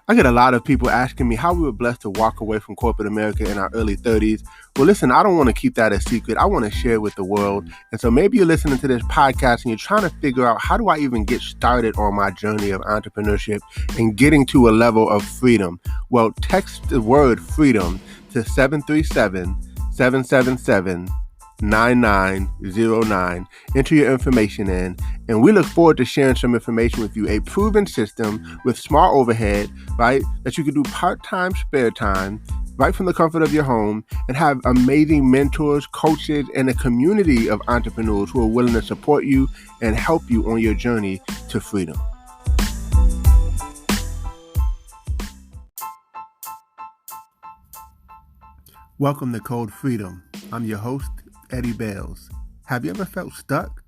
I get a lot of people asking me how we were blessed to walk away from corporate America in our early 30s. Well, listen, I don't want to keep that a secret. I want to share it with the world. And so maybe you're listening to this podcast and you're trying to figure out, how do I even get started on my journey of entrepreneurship and getting to a level of freedom? Well, text the word freedom to 737 777 9909. Enter your information in, and we look forward to sharing some information with you. A proven system with small overhead, right? That you can do part-time, spare time, right from the comfort of your home, and have amazing mentors, coaches, and a community of entrepreneurs who are willing to support you and help you on your journey to freedom. Welcome to Code Freedom. I'm your host, Eddie Bales. Have you ever felt stuck?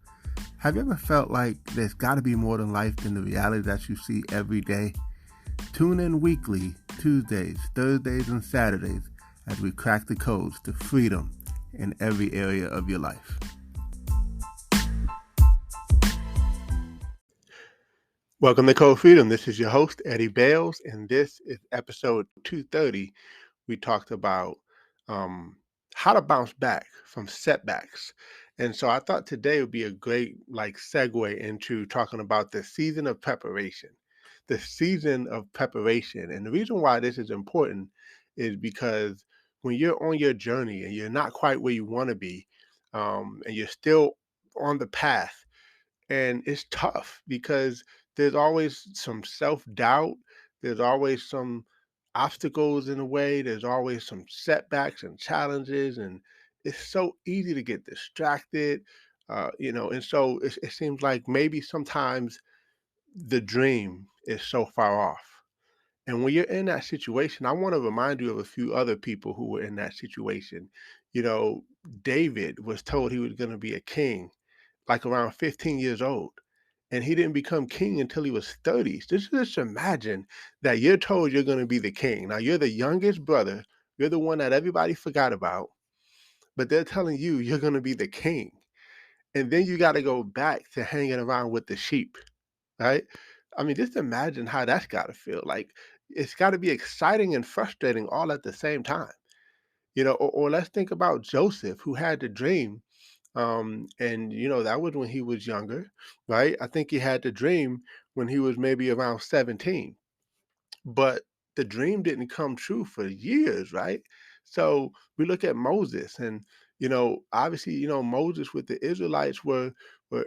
Have you ever felt like there's got to be more than life than the reality that you see every day? Tune in weekly, Tuesdays, Thursdays, and Saturdays as we crack the codes to freedom in every area of your life. Welcome to Code Freedom. This is your host, Eddie Bales, and this is episode 230. We talked about how to bounce back from setbacks. And so I thought today would be a great segue into talking about the season of preparation. The season of preparation. And the reason why this is important is because when you're on your journey and you're not quite where you want to be, and you're still on the path, and it's tough because there's always some self-doubt, there's always some obstacles in the way, there's always some setbacks and challenges, and it's so easy to get distracted. And so it seems like maybe sometimes the dream is so far off. And when you're in that situation, I want to remind you of a few other people who were in that situation. You know, David was told he was going to be a king like around 15 years old. And he didn't become king until he was 30. Just imagine that you're told you're going to be the king. Now, you're the youngest brother, you're the one that everybody forgot about, but they're telling you you're going to be the king. And then you got to go back to hanging around with the sheep, right? I mean, just imagine how that's got to feel. Like, it's got to be exciting and frustrating all at the same time. Or let's think about Joseph, who had the dream, and that was when he was younger, right? I think he had the dream when he was maybe around 17, but the dream didn't come true for years, right? So we look at Moses, and obviously, Moses with the Israelites were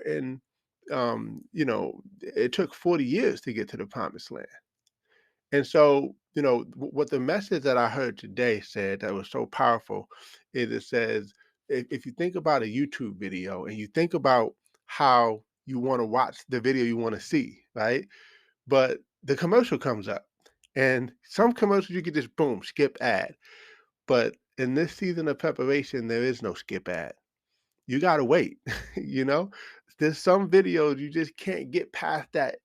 in, it took 40 years to get to the promised land. And so, what the message that I heard today said that was so powerful is, it says, if you think about a YouTube video and you think about how you want to watch the video you want to see, right? But the commercial comes up, and some commercials you can just boom, skip ad. But in this season of preparation, there is no skip ad. You gotta wait. you know? There's some videos you just can't get past that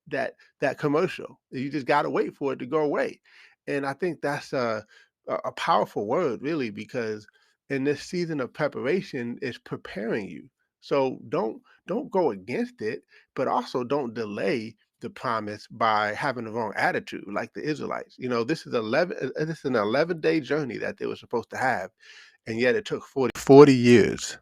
commercial. You just gotta wait for it to go away. And I think that's a powerful word, really, because in this season of preparation, it's preparing you. So don't go against it, but also don't delay the promise by having the wrong attitude, like the Israelites. This is an 11-day journey that they were supposed to have, and yet it took 40 years.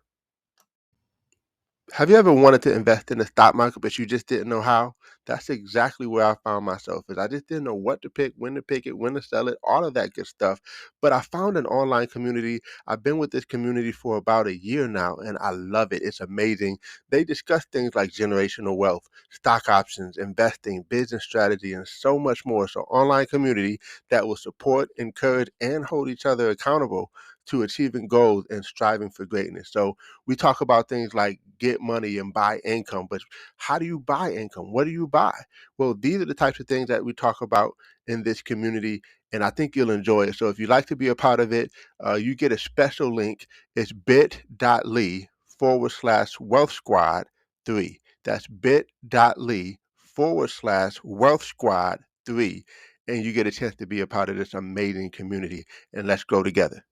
Have you ever wanted to invest in the stock market, but you just didn't know how? That's exactly where I found myself. Is I just didn't know what to pick it, when to sell it, all of that good stuff. But I found an online community. I've been with this community for about a year now, and I love it. It's amazing. They discuss things like generational wealth, stock options, investing, business strategy, and so much more. So, online community that will support, encourage, and hold each other accountable to achieving goals and striving for greatness. So we talk about things like get money and buy income, but how do you buy income? What do you buy? Well, these are the types of things that we talk about in this community, and I think you'll enjoy it. So if you'd like to be a part of it, you get a special link. It's bit.ly/Wealth Squad 3. That's bit.ly/Wealth Squad 3. And you get a chance to be a part of this amazing community, and let's grow together.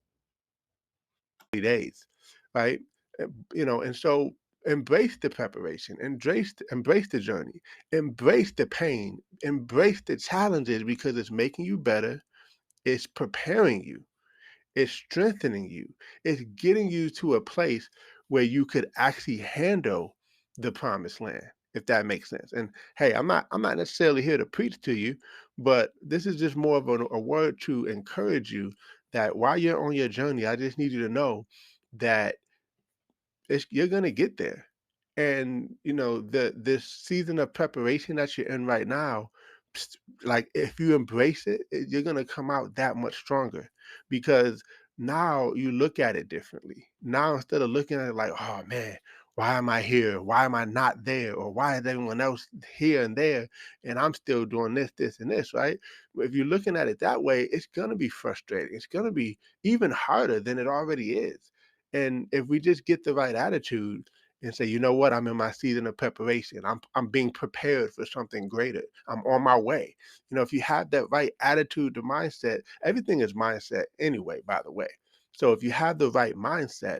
Days, right? And so Embrace the preparation, embrace the journey, embrace the pain, embrace the challenges because it's making you better, it's preparing you, it's strengthening you, it's getting you to a place where you could actually handle the promised land, if that makes sense. And hey, I'm not necessarily here to preach to you, but this is just more of a word to encourage you that while you're on your journey, I just need you to know that you're gonna get there. And this season of preparation that you're in right now, like if you embrace it, you're gonna come out that much stronger because now you look at it differently. Now instead of looking at it like, oh man, why am I here? Why am I not there? Or why is everyone else here and there? And I'm still doing this, this, and this, right? If you're looking at it that way, it's gonna be frustrating. It's gonna be even harder than it already is. And if we just get the right attitude and say, you know what, I'm in my season of preparation. I'm being prepared for something greater. I'm on my way. If you have that right attitude to mindset, everything is mindset anyway, by the way. So if you have the right mindset,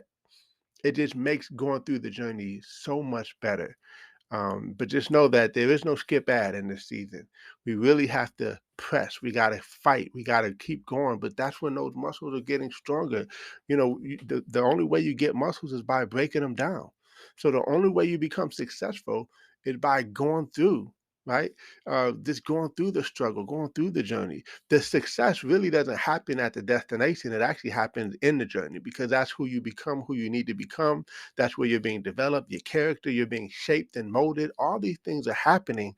it just makes going through the journey so much better. But just know that there is no skip ad in this season. We really have to press. We got to fight. We got to keep going. But that's when those muscles are getting stronger. The only way you get muscles is by breaking them down. So the only way you become successful is by going through, right? Just going through the struggle, going through the journey. The success really doesn't happen at the destination. It actually happens in the journey because that's who you become, who you need to become. That's where you're being developed, your character, you're being shaped and molded. All these things are happening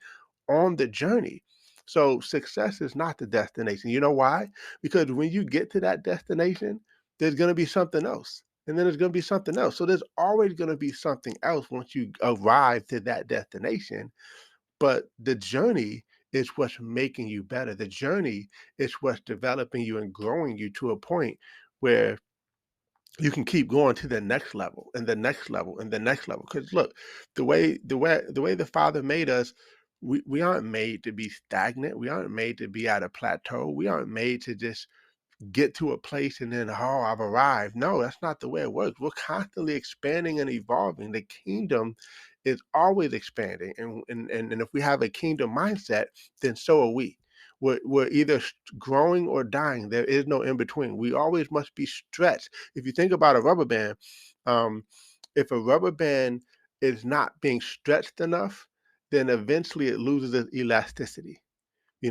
on the journey. So success is not the destination. You know why? Because when you get to that destination, there's going to be something else. And then there's going to be something else. So there's always going to be something else once you arrive to that destination. But the journey is what's making you better. The journey is what's developing you and growing you to a point where you can keep going to the next level and the next level and the next level. Because look, the way the Father made us, we aren't made to be stagnant. We aren't made to be at a plateau. We aren't made to just get to a place and then, oh, I've arrived. No, that's not the way it works. We're constantly expanding and evolving. The kingdom is always expanding. And if we have a kingdom mindset, then so are we. We're either growing or dying. There is no in between. We always must be stretched. If you think about a rubber band, um, if a rubber band is not being stretched enough, then eventually it loses its elasticity.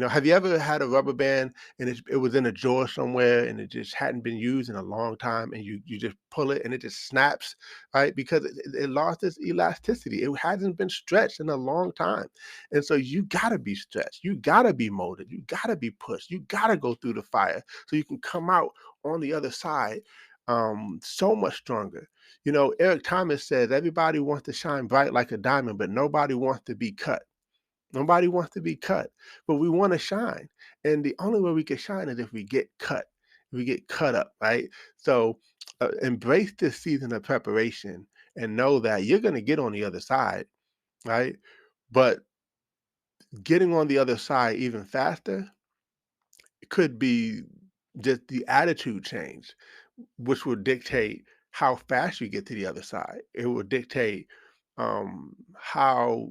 Have you ever had a rubber band and it was in a drawer somewhere and it just hadn't been used in a long time and you just pull it and it just snaps, right? Because it lost its elasticity. It hasn't been stretched in a long time. And so you gotta be stretched. You gotta be molded. You gotta be pushed. You gotta go through the fire so you can come out on the other side so much stronger. Eric Thomas says everybody wants to shine bright like a diamond, but nobody wants to be cut. Nobody wants to be cut, but we want to shine. And the only way we can shine is if we get cut, we get cut up, right? So embrace this season of preparation and know that you're going to get on the other side, right? But getting on the other side even faster could be just the attitude change, which will dictate how fast you get to the other side. It will dictate how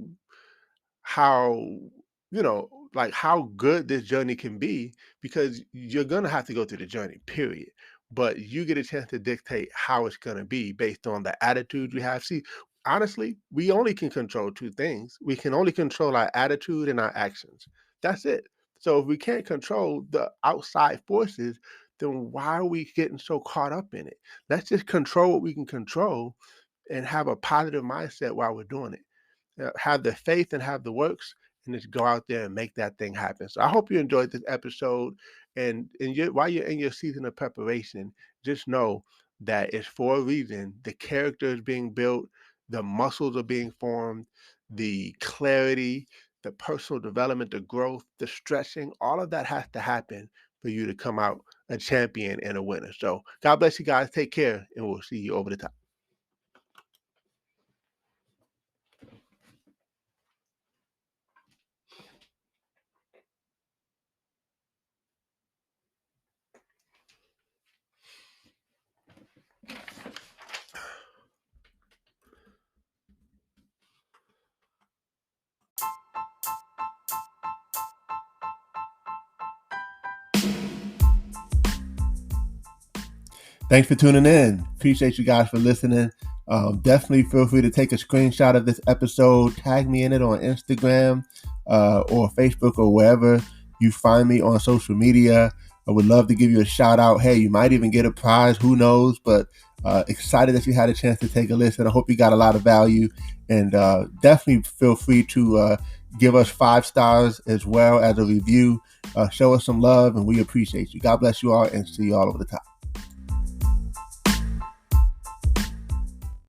like how good this journey can be because you're going to have to go through the journey, period. But you get a chance to dictate how it's going to be based on the attitude you have. See, honestly, we only can control two things. We can only control our attitude and our actions. That's it. So if we can't control the outside forces, then why are we getting so caught up in it? Let's just control what we can control and have a positive mindset while we're doing it. Have the faith and have the works, and just go out there and make that thing happen. So I hope you enjoyed this episode. And while you're in your season of preparation, just know that it's for a reason. The character is being built, the muscles are being formed, the clarity, the personal development, the growth, the stretching, all of that has to happen for you to come out a champion and a winner. So God bless you guys. Take care, and we'll see you over the top. Thanks for tuning in. Appreciate you guys for listening. Definitely feel free to take a screenshot of this episode, tag me in it on Instagram or Facebook or wherever you find me on social media. I would love to give you a shout out. Hey, you might even get a prize. Who knows? But excited that you had a chance to take a listen. I hope you got a lot of value. And definitely feel free to give us 5 stars as well as a review. Show us some love, and we appreciate you. God bless you all, and see you all over the top.